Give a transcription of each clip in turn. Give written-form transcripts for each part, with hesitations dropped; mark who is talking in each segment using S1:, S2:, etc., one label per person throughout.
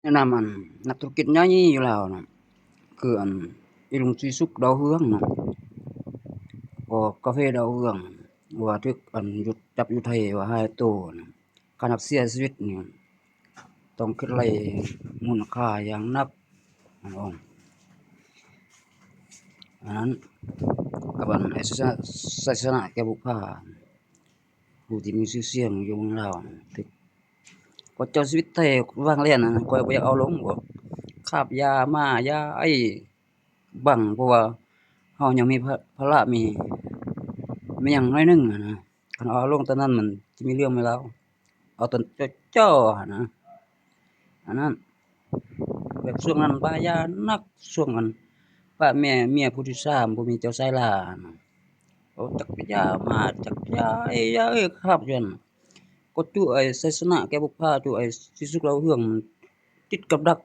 S1: แนะนำนักธุรกิจใหญ่อยู่แล้วนะคืออีลุงสีสุกดาวเรืองเนาะก็กาแฟดาวเรืองว่าทึกหยุดจับอยู่ไทยว่าหายตัวนะขนาดเสียชีวิตนี่ต้องคิดไล่มูลค่าอย่างนักอันนั้นกับไอ้ศาสนาแก่บุพาผู้ที่มีชื่อเสียงอยู่เมืองลาวทึกก็เจ้าชีวิตไทยวางเรียนนะข้อยบ่อยากเอาลงบ่คาบยามายาไอ้บั้งเพราะว่าเฮายังมีภาระมีหยังน้อยหนึ่งนะคันเอาลงตอนนั้นมันสิมีเรื่องมีราวเอาตอนจ้อๆอะนะอันนั้นแบบช่วงนั้นบ้ายานักช่วงนั้นป้าแม่เมียผู้ที่สามบ่มีเจ้าชายหลานะเอาจักไปยามาจักยายาเอ้ยครับจั่นก็จู่ไอ้ไสสนะแก้วบุพาจู่ไอ้สิสุกเหลาเฮืองติดกับดัก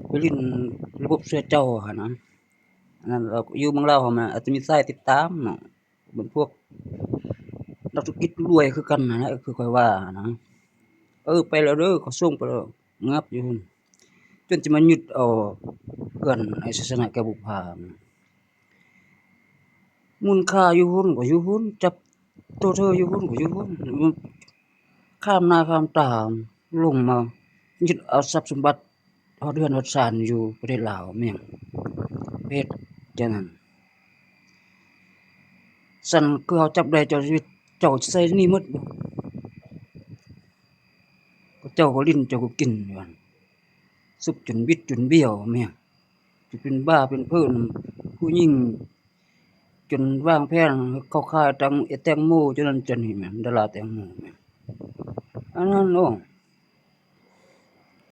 S1: ไปลิ้นระบบช่วยเจ้าหั้นนะอันนั้นเราอยู่เมืองลาวเราอาจจะมีสายติดตามเนาะเหมือนพวกนักธุรกิจรวยคือกันนั่นแหละคือข้อยว่านะไปแล้วเด้อเขาส่งไปแล้วงับอยู่พู้นจนสิมายึดเอาเพื่อนไอ้ศาสนาแก้วบุพามูลค่าอยู่หุ้นก็อยู่หุ้นจับตัวเธออยู่หุ้นก็อยู่หุ้นข้ามหน้าข้ามตาลงมายึดเอาทรัพย์สมบัติฮอดเรือนฮอดศาลอยู่ประเทศลาวแม่งเพศจังนั้นซั้นคือเฮาจับได้เจ้าชีวิตเจ้าสิใส่หนี้หมดบ่ก็เจ้าก็ลิ้นเจ้าก็กินอยู่หั่นสุบจนบิดจนเบี้ยวแม่งสิเป็นบ้าเป็นเพ้อนำผู้หญิงจนวางแผนเข้าค่ายตังแตงโมจังนั้นจังนี้แม่นดาราแตงโมแม่นอันนั้นเนาะ